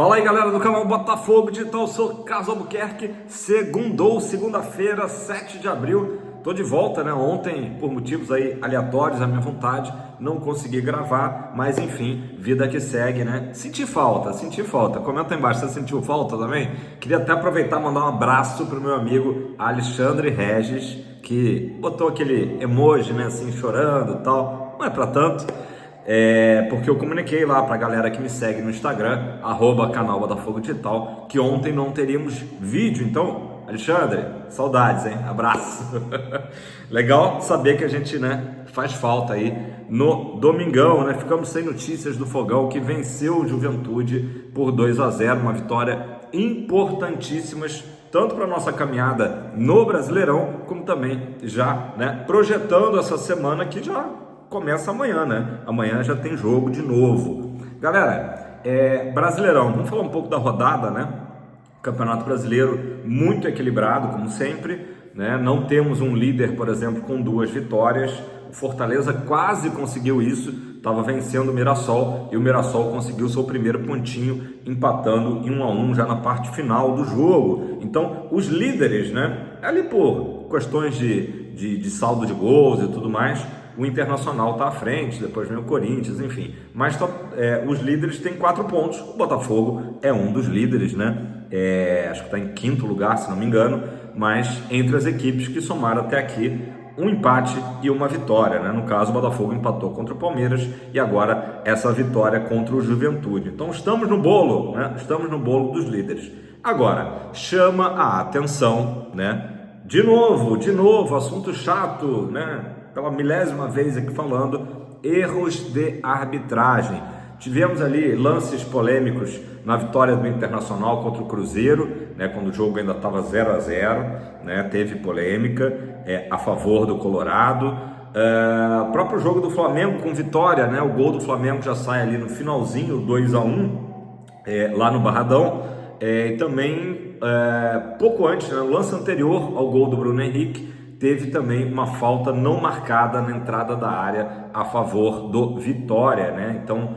Fala aí, galera do canal Botafogo Digital, sou Carlos Albuquerque. Segunda-feira, 7 de abril. Tô de volta, né? Ontem, por motivos aí aleatórios, à minha vontade, não consegui gravar, mas enfim, vida que segue, né? Senti falta. Comenta aí embaixo, você sentiu falta também? Queria até aproveitar e mandar um abraço pro meu amigo Alexandre Regis, que botou aquele emoji, né, assim, chorando e tal. Não é pra tanto. Porque eu comuniquei lá pra galera que me segue no Instagram, @canal Botafogo Digital, que ontem não teríamos vídeo. Então, Alexandre, saudades, hein? Abraço. Legal saber que a gente, né, faz falta aí no domingão, né? Ficamos sem notícias do Fogão, que venceu o Juventude por 2-0, uma vitória importantíssima, tanto para nossa caminhada no Brasileirão, como também já, né, projetando essa semana que já começa amanhã, né? Amanhã já tem jogo de novo. Galera, Brasileirão, vamos falar um pouco da rodada, né? Campeonato Brasileiro muito equilibrado, como sempre, né? Não temos um líder, por exemplo, com 2 vitórias. O Fortaleza quase conseguiu isso, estava vencendo o Mirassol, e o Mirassol conseguiu seu primeiro pontinho, empatando em 1-1 já na parte final do jogo. Então, os líderes, né? Ali por questões de saldo de gols e tudo mais, o Internacional está à frente, depois vem o Corinthians, enfim. Mas os líderes têm 4 pontos. O Botafogo é um dos líderes, né? Acho que está em 5º lugar, se não me engano. Mas entre as equipes que somaram até aqui um empate e uma vitória, né? No caso, o Botafogo empatou contra o Palmeiras e agora essa vitória contra o Juventude. Então estamos no bolo, né? Estamos no bolo dos líderes. Agora, chama a atenção, né? De novo, assunto chato, né? Pela milésima vez aqui falando, erros de arbitragem. Tivemos ali lances polêmicos na vitória do Internacional contra o Cruzeiro, né, quando o jogo ainda estava 0-0, né, teve polêmica a favor do Colorado. O próprio jogo do Flamengo com vitória, né, o gol do Flamengo já sai ali no finalzinho, 2-1, lá no Barradão. E também, pouco antes, né, no lance anterior ao gol do Bruno Henrique, teve também uma falta não marcada na entrada da área a favor do Vitória, né? Então,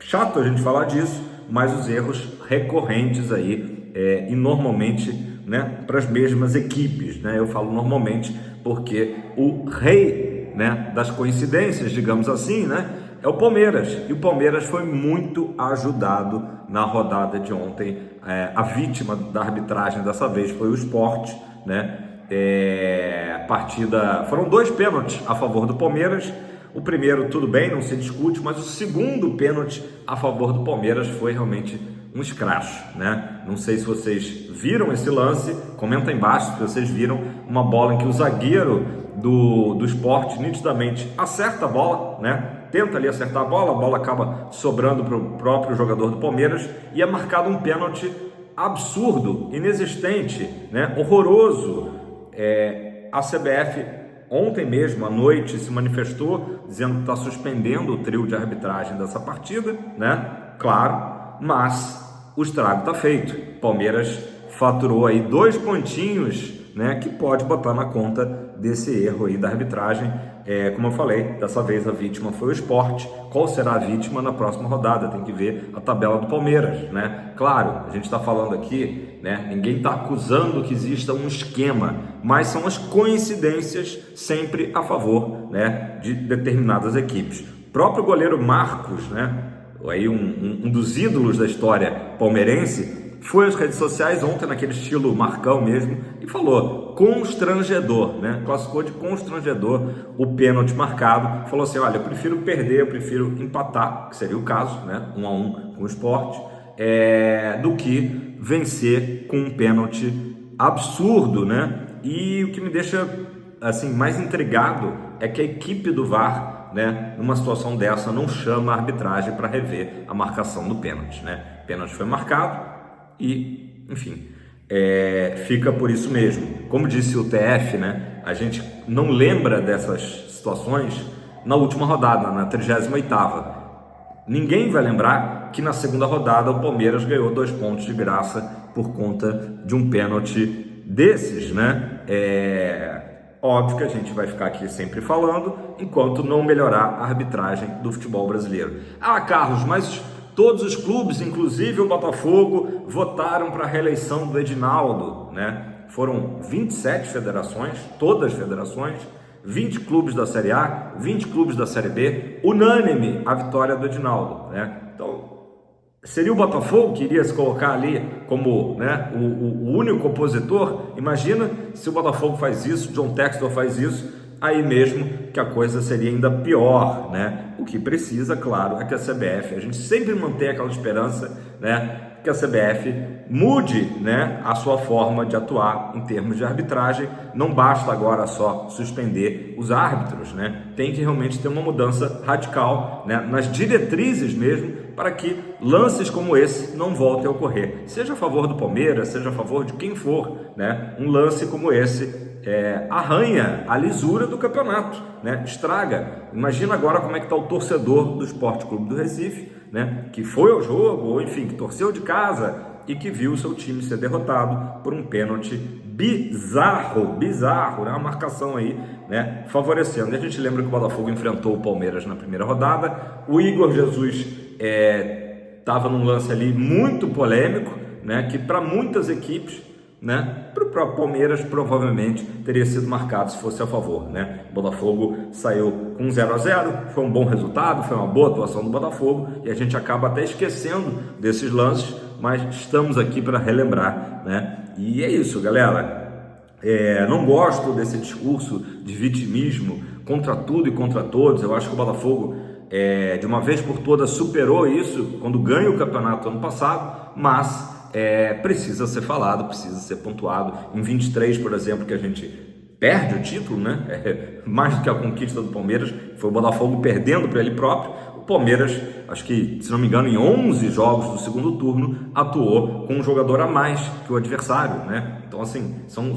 chato a gente falar disso, mas os erros recorrentes aí, e normalmente, né, para as mesmas equipes, né? Eu falo normalmente porque o rei, né, das coincidências, digamos assim, né, é o Palmeiras. E o Palmeiras foi muito ajudado na rodada de ontem. A vítima da arbitragem dessa vez foi o Sport, né? A partida, foram 2 pênaltis a favor do Palmeiras. O primeiro, tudo bem, não se discute, mas o segundo pênalti a favor do Palmeiras foi realmente um escracho, né? Não sei se vocês viram esse lance, comenta aí embaixo se vocês viram uma bola em que o zagueiro do Sport nitidamente acerta a bola, né? Tenta ali acertar a bola acaba sobrando para o próprio jogador do Palmeiras e é marcado um pênalti absurdo, inexistente, né? Horroroso. A CBF ontem mesmo à noite se manifestou dizendo que está suspendendo o trio de arbitragem dessa partida, né? Claro, mas o estrago está feito. Palmeiras faturou aí 2 pontinhos, né? Que pode botar na conta desse erro aí da arbitragem. Como eu falei, dessa vez a vítima foi o Sport. Qual será a vítima na próxima rodada? Tem que ver a tabela do Palmeiras, né? Claro, a gente está falando aqui, né? Ninguém está acusando que exista um esquema, mas são as coincidências sempre a favor, né, de determinadas equipes. O próprio goleiro Marcos, né? Aí um dos ídolos da história palmeirense, foi às redes sociais ontem, naquele estilo Marcão mesmo, e falou, constrangedor, né? Classificou de constrangedor o pênalti marcado, falou assim, olha, eu prefiro perder, eu prefiro empatar, que seria o caso, né? 1-1 com o Sport, do que vencer com um pênalti absurdo, né? E o que me deixa, assim, mais intrigado é que a equipe do VAR, né, numa situação dessa, não chama a arbitragem para rever a marcação do pênalti, né? O pênalti foi marcado, e, enfim, fica por isso mesmo. Como disse o TF, né, a gente não lembra dessas situações na última rodada, na 38ª. Ninguém vai lembrar que na segunda rodada o Palmeiras ganhou 2 pontos de graça por conta de um pênalti desses, né? Óbvio que a gente vai ficar aqui sempre falando enquanto não melhorar a arbitragem do futebol brasileiro. Ah, Carlos, mas Todos os clubes, inclusive o Botafogo, votaram para a reeleição do Edinaldo, né? Foram 27 federações, todas as federações, 20 clubes da Série A, 20 clubes da Série B, unânime a vitória do Edinaldo, né? Então, seria o Botafogo que iria se colocar ali como, né, o único opositor? Imagina se o Botafogo faz isso, John Textor faz isso, aí mesmo que a coisa seria ainda pior, né? O que precisa, claro, é que a CBF, a gente sempre mantém aquela esperança, né, que a CBF mude, né, a sua forma de atuar em termos de arbitragem. Não basta agora só suspender os árbitros, né? Tem que realmente ter uma mudança radical, né, nas diretrizes mesmo, para que lances como esse não voltem a ocorrer. Seja a favor do Palmeiras, seja a favor de quem for, né? Um lance como esse arranha a lisura do campeonato, né? Estraga. Imagina agora como é que está o torcedor do Sport Clube do Recife, né? Que foi ao jogo, ou enfim, que torceu de casa e que viu o seu time ser derrotado por um pênalti bizarro, né? Uma marcação aí, né, favorecendo. E a gente lembra que o Botafogo enfrentou o Palmeiras na primeira rodada. O Igor Jesus estava num lance ali muito polêmico, né? Que para muitas equipes, né, para o próprio Palmeiras provavelmente teria sido marcado se fosse a favor, né? O Botafogo saiu com 0-0, foi um bom resultado, foi uma boa atuação do Botafogo e a gente acaba até esquecendo desses lances, mas estamos aqui para relembrar, né? E é isso, galera. Não gosto desse discurso de vitimismo contra tudo e contra todos. Eu acho que o Botafogo, de uma vez por todas, superou isso quando ganha o campeonato ano passado, mas precisa ser falado, precisa ser pontuado. Em 23, por exemplo, que a gente perde o título, né? Mais do que a conquista do Palmeiras, foi o Botafogo perdendo para ele próprio. O Palmeiras, acho que, se não me engano, em 11 jogos do segundo turno, atuou com um jogador a mais que o adversário, né? Então, assim, são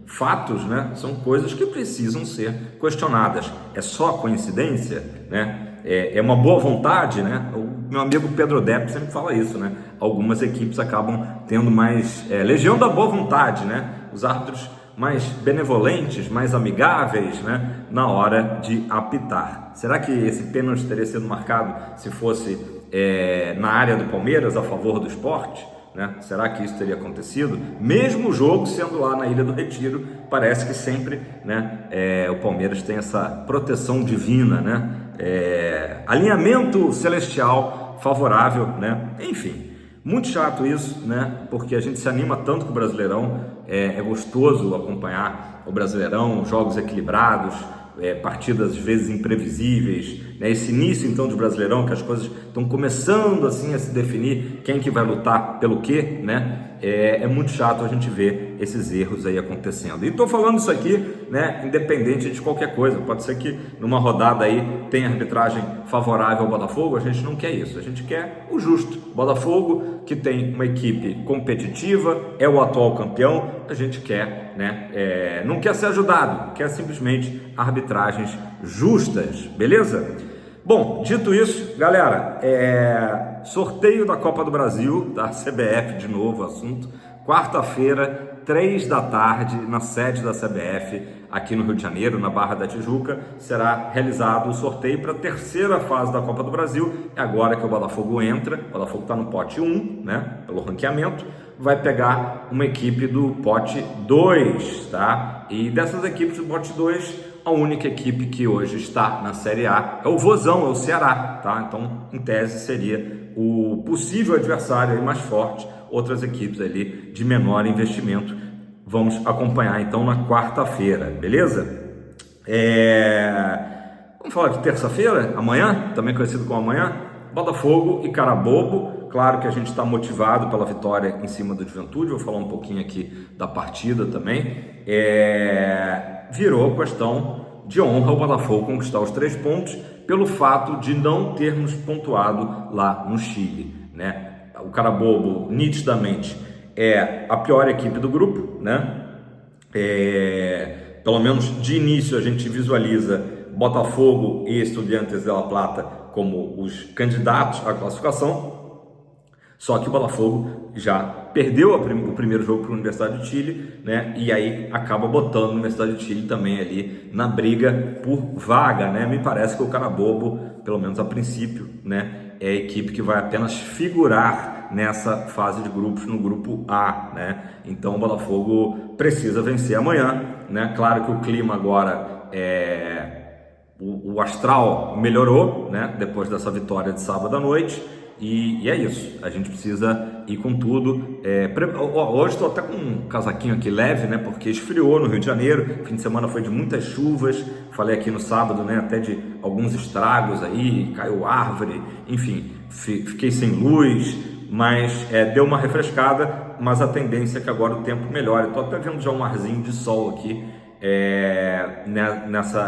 fatos, né? São coisas que precisam ser questionadas. É só coincidência, né? É uma boa vontade, né? O meu amigo Pedro Depp sempre fala isso, né? Algumas equipes acabam tendo mais legião da boa vontade, né? Os árbitros mais benevolentes, mais amigáveis, né, na hora de apitar. Será que esse pênalti teria sido marcado se fosse na área do Palmeiras, a favor do Sport? Né? Será que isso teria acontecido? Mesmo o jogo sendo lá na Ilha do Retiro, parece que sempre, né, o Palmeiras tem essa proteção divina, né? Alinhamento celestial favorável, né? Enfim, muito chato isso, né? Porque a gente se anima tanto com o Brasileirão, é gostoso acompanhar o Brasileirão, jogos equilibrados, partidas às vezes imprevisíveis, né? Esse início então do Brasileirão, que as coisas estão começando assim a se definir, quem que vai lutar pelo quê, né? É muito chato a gente ver esses erros aí acontecendo. E estou falando isso aqui, né, independente de qualquer coisa. Pode ser que numa rodada aí tenha arbitragem favorável ao Botafogo. A gente não quer isso, a gente quer o justo. Botafogo, que tem uma equipe competitiva, é o atual campeão. A gente quer, né, não quer ser ajudado, quer simplesmente arbitragens justas, beleza? Bom, dito isso, galera, sorteio da Copa do Brasil, da CBF, de novo o assunto, quarta-feira, 3 da tarde, na sede da CBF, aqui no Rio de Janeiro, na Barra da Tijuca, será realizado o sorteio para a terceira fase da Copa do Brasil. É agora que o Botafogo entra, o Botafogo está no pote 1, né, pelo ranqueamento, vai pegar uma equipe do pote 2, tá? E dessas equipes do pote 2, a única equipe que hoje está na Série A é o Vozão, é o Ceará, tá? Então, em tese, seria o possível adversário aí mais forte. Outras equipes ali de menor investimento. Vamos acompanhar então na quarta-feira, beleza? Vamos falar de terça-feira, amanhã, também conhecido como amanhã, Botafogo e Carabobo. Claro que a gente está motivado pela vitória em cima do Juventude. Vou falar um pouquinho aqui da partida também. Virou questão de honra o Botafogo conquistar os 3 pontos pelo fato de não termos pontuado lá no Chile, né? O Carabobo, nitidamente, é a pior equipe do grupo, né? Pelo menos de início a gente visualiza Botafogo e Estudiantes de La Plata como os candidatos à classificação. Só que o Botafogo já perdeu o primeiro jogo para a Universidade de Chile, né? E aí acaba botando a Universidade de Chile também ali na briga por vaga, né? Me parece que o Carabobo, pelo menos a princípio, né, é a equipe que vai apenas figurar nessa fase de grupos no grupo A, né? Então o Botafogo precisa vencer amanhã, né? Claro que o clima agora o astral melhorou, né? Depois dessa vitória de sábado à noite. E é isso, a gente precisa ir com tudo. Hoje estou até com um casaquinho aqui leve, né? Porque esfriou no Rio de Janeiro, fim de semana foi de muitas chuvas. Falei aqui no sábado, né? Até de alguns estragos aí, caiu árvore, enfim, fiquei sem luz, mas deu uma refrescada. Mas a tendência é que agora o tempo melhore. Estou até vendo já um arzinho de sol aqui.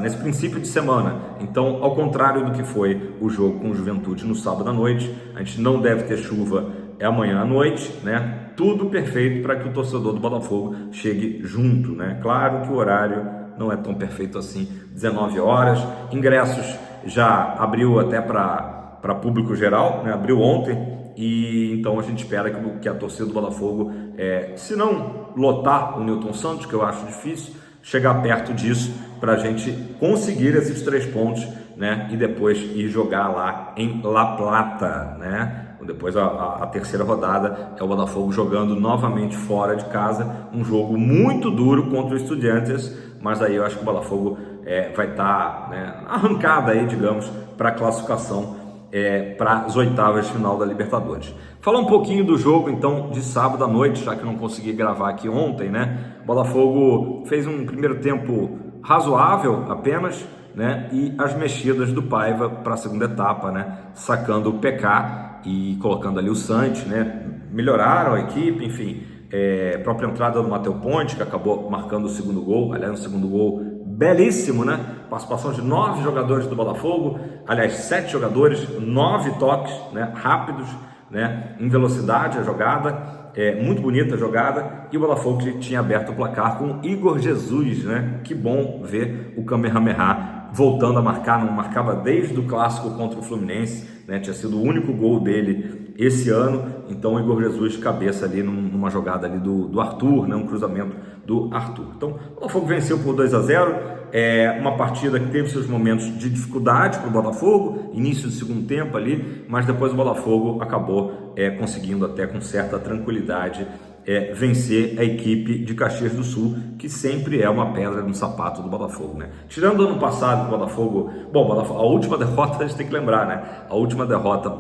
Nesse princípio de semana. Então, ao contrário do que foi o jogo com o Juventude no sábado à noite, a gente não deve ter chuva amanhã à noite, né? Tudo perfeito para que o torcedor do Botafogo chegue junto, né? Claro que o horário não é tão perfeito assim, 19 horas. Ingressos já abriu até para público geral, né? Abriu ontem. E então a gente espera que a torcida do Botafogo, se não lotar o Newton Santos, que eu acho difícil, chegar perto disso para a gente conseguir esses 3 pontos, né? E depois ir jogar lá em La Plata, né? Depois a terceira rodada é o Botafogo jogando novamente fora de casa, um jogo muito duro contra o Estudiantes, mas aí eu acho que o Botafogo vai estar, né, arrancada aí, digamos, para a classificação para as oitavas de final da Libertadores. Falar um pouquinho do jogo, então, de sábado à noite, já que eu não consegui gravar aqui ontem, né? O Botafogo fez um primeiro tempo razoável apenas, né? E as mexidas do Paiva para a segunda etapa, né? Sacando o PK e colocando ali o Santos, né? Melhoraram a equipe, enfim. Própria entrada do Matheus Ponte, que acabou marcando o segundo gol, aliás, um segundo gol belíssimo, né? Participação de 9 jogadores do Botafogo, aliás, 7 jogadores, 9 toques, né? Rápidos, né? Em velocidade a jogada, muito bonita a jogada, e o Botafogo que tinha aberto o placar com Igor Jesus, né? Que bom ver o Kamehameha voltando a marcar, não marcava desde o clássico contra o Fluminense, né? Tinha sido o único gol dele esse ano, então o Igor Jesus de cabeça ali numa jogada ali do Arthur, né? Um cruzamento do Arthur. Então o Botafogo venceu por 2-0, uma partida que teve seus momentos de dificuldade para o Botafogo, início do segundo tempo ali, mas depois o Botafogo acabou conseguindo até com certa tranquilidade vencer a equipe de Caxias do Sul, que sempre é uma pedra no sapato do Botafogo, né? Tirando o ano passado, o Botafogo, a última derrota a gente tem que lembrar, né? A última derrota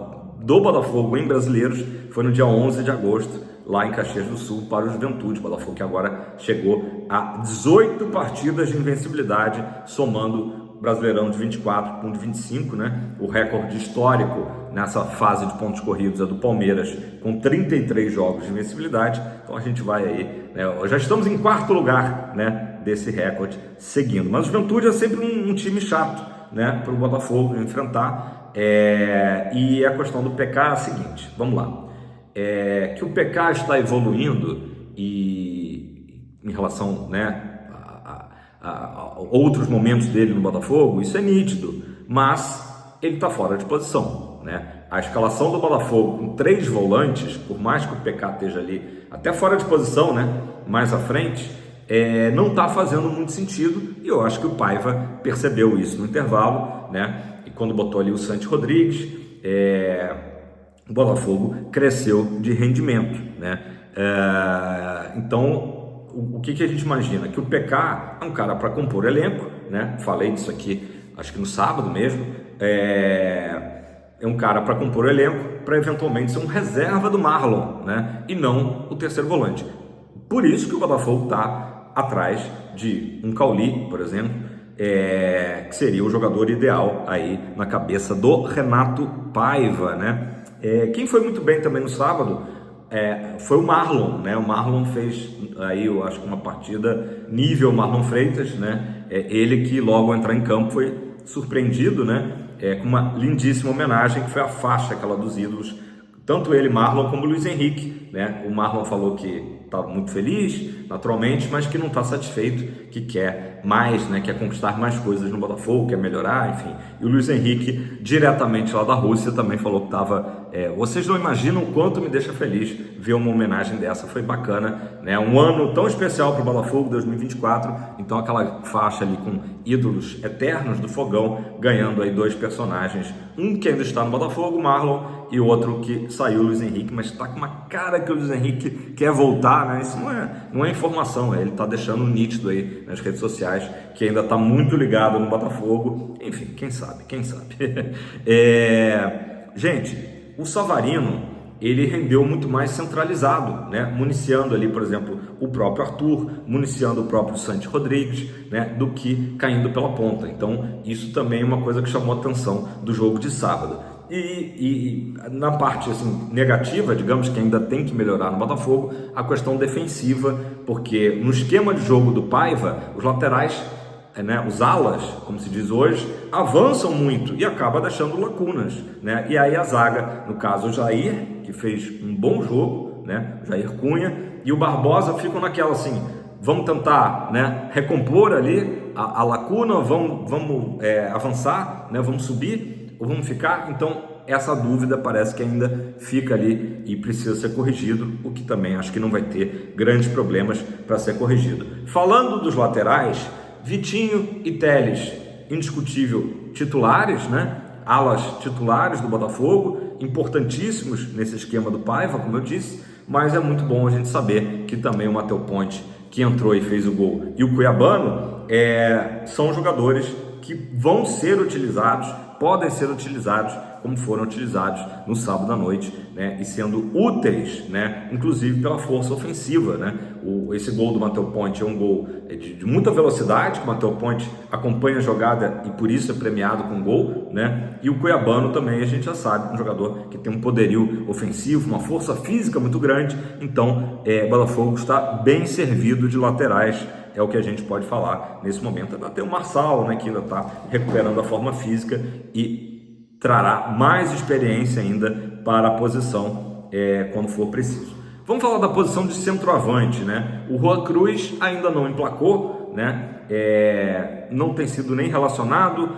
do Botafogo em Brasileiros foi no dia 11 de agosto, lá em Caxias do Sul, para o Juventude. O Botafogo que agora chegou a 18 partidas de invencibilidade, somando Brasileirão de 24 com de 25, né? O recorde histórico nessa fase de pontos corridos é do Palmeiras, com 33 jogos de invencibilidade. Então a gente vai aí, né? Já estamos em 4º lugar, né, desse recorde seguindo. Mas o Juventude é sempre um time chato, né, para o Botafogo enfrentar. E a questão do PK é a seguinte, vamos lá. Que o PK está evoluindo e em relação, né, a outros momentos dele no Botafogo, isso é nítido, mas ele está fora de posição, né? A escalação do Botafogo com 3 volantes, por mais que o PK esteja ali até fora de posição, né, mais à frente, não está fazendo muito sentido, e eu acho que o Paiva percebeu isso no intervalo, né? E quando botou ali o Santos Rodrigues, o Botafogo cresceu de rendimento, né? Então, o que a gente imagina? Que o PK é um cara para compor elenco, né? Falei disso aqui, acho que no sábado mesmo. É um cara para compor elenco, para eventualmente ser um reserva do Marlon, né? E não o terceiro volante. Por isso que o Botafogo está atrás de um Cauli, por exemplo, que seria o jogador ideal aí na cabeça do Renato Paiva, né? Quem foi muito bem também no sábado foi o Marlon, né? O Marlon fez aí, eu acho que uma partida nível Marlon Freitas, né? Ele que logo ao entrar em campo foi surpreendido, né? Com uma lindíssima homenagem, que foi a faixa, aquela dos ídolos, tanto ele, Marlon, como o Luiz Henrique, né? O Marlon falou que está muito feliz, naturalmente, mas que não está satisfeito, que quer mais, né? Quer conquistar mais coisas no Botafogo, quer melhorar, enfim. E o Luiz Henrique, diretamente lá da Rússia, também falou que estava... vocês não imaginam o quanto me deixa feliz ver uma homenagem dessa, foi bacana, né? Um ano tão especial para o Botafogo, 2024, então aquela faixa ali com ídolos eternos do Fogão, ganhando aí 2 personagens, um que ainda está no Botafogo, Marlon, e outro que saiu, o Luiz Henrique, mas está com uma cara que o Luiz Henrique quer voltar, né? Isso não é informação, ele está deixando nítido aí nas redes sociais que ainda está muito ligado no Botafogo, enfim, quem sabe. Gente, o Savarino, ele rendeu muito mais centralizado, né? Municiando ali, por exemplo, o próprio Arthur, municiando o próprio Santi Rodrigues, né? Do que caindo pela ponta. Então, isso também é uma coisa que chamou a atenção do jogo de sábado. E na parte assim, negativa, digamos que ainda tem que melhorar no Botafogo, a questão defensiva, porque no esquema de jogo do Paiva, os laterais, né, os alas, como se diz hoje, avançam muito e acaba deixando lacunas, né? E aí a zaga, no caso o Jair, que fez um bom jogo, né? O Jair Cunha, e o Barbosa ficam naquela assim, vamos tentar, né, recompor ali a lacuna, vamos avançar, né, vamos subir ou vamos ficar? Então essa dúvida parece que ainda fica ali e precisa ser corrigido, o que também acho que não vai ter grandes problemas para ser corrigido. Falando dos laterais, Vitinho e Telles, indiscutível titulares, né? Alas titulares do Botafogo, importantíssimos nesse esquema do Paiva, como eu disse, mas é muito bom a gente saber que também o Matheus Ponte, que entrou e fez o gol, e o Cuiabano, são jogadores que vão ser utilizados, podem ser utilizados como foram utilizados no sábado à noite, né, e sendo úteis, né, inclusive pela força ofensiva, né. Esse gol do Matheus Ponte é um gol de muita velocidade, que o Matheus Ponte acompanha a jogada e por isso é premiado com gol, né, e o Cuiabano também a gente já sabe, um jogador que tem um poderio ofensivo, uma força física muito grande, então o Botafogo está bem servido de laterais, é o que a gente pode falar nesse momento. Ainda tem o Marçal, né, que ainda está recuperando a forma física e trará mais experiência ainda para a posição quando for preciso. Vamos falar da posição de centroavante, né? O Juan Cruz ainda não emplacou, né? Não tem sido nem relacionado,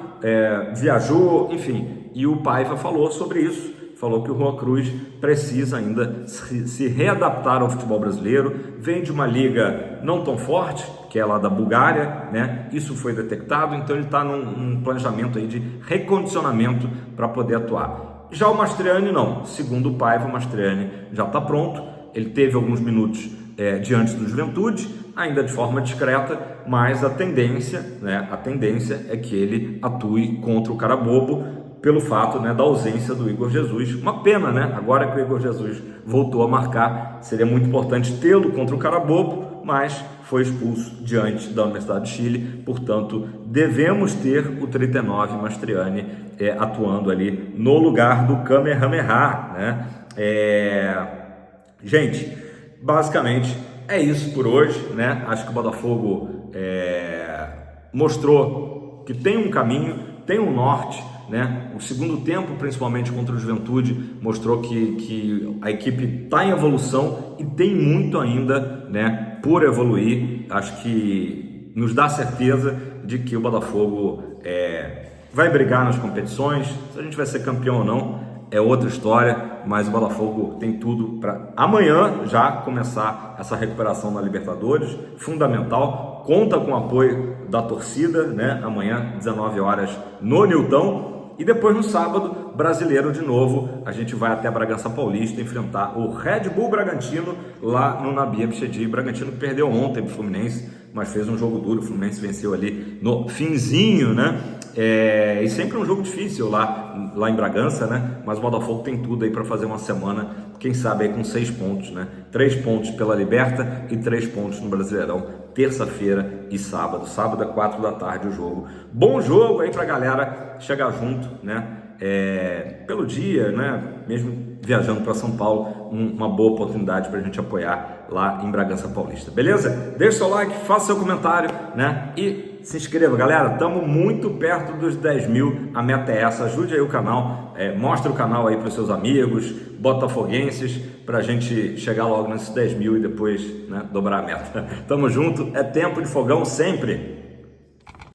viajou, enfim. E o Paiva falou sobre isso, falou que o Juan Cruz precisa ainda se readaptar ao futebol brasileiro, vem de uma liga não tão forte, que é lá da Bulgária, né? Isso foi detectado, então ele está num planejamento aí de recondicionamento para poder atuar. Já o Mastriani não, segundo o Paiva, o Mastriani já está pronto, ele teve alguns minutos diante do Juventude, ainda de forma discreta, mas a tendência é que ele atue contra o Carabobo, pelo fato, né, da ausência do Igor Jesus. Uma pena, né? Agora que o Igor Jesus voltou a marcar, seria muito importante tê-lo contra o Carabobo, mas foi expulso diante da Universidade de Chile, portanto, devemos ter o 39 Mastriani atuando ali no lugar do Kamehameha, né? Gente, basicamente é isso por hoje, né? Acho que o Botafogo mostrou que tem um caminho, tem um norte, né? O segundo tempo, principalmente contra o Juventude, mostrou que a equipe está em evolução e tem muito ainda, né, por evoluir. Acho que nos dá certeza de que o Botafogo vai brigar nas competições. Se a gente vai ser campeão ou não é outra história, mas o Botafogo tem tudo para amanhã já começar essa recuperação na Libertadores, fundamental, conta com o apoio da torcida, né? Amanhã, 19 horas, no Newton. E depois no sábado, brasileiro de novo, a gente vai até Bragança Paulista enfrentar o Red Bull Bragantino lá no Nabi Abichedi. Bragantino que perdeu ontem pro Fluminense, mas fez um jogo duro, o Fluminense venceu ali no finzinho, né? E sempre um jogo difícil lá em Bragança, né? Mas o Botafogo tem tudo aí para fazer uma semana, quem sabe aí com 6 pontos, né? 3 pontos pela Liberta e 3 pontos no Brasileirão, terça-feira e sábado. Sábado é 4 da tarde o jogo. Bom jogo aí pra galera chegar junto, né? Pelo dia, né? Mesmo viajando para São Paulo, uma boa oportunidade para a gente apoiar lá em Bragança Paulista, beleza? Deixe seu like, faça seu comentário, né? E se inscreva, galera. Estamos muito perto dos 10 mil, a meta é essa. Ajude aí o canal, mostre o canal aí para os seus amigos, botafoguenses, para a gente chegar logo nesses 10 mil e depois, né, dobrar a meta. Tamo junto, é tempo de fogão sempre.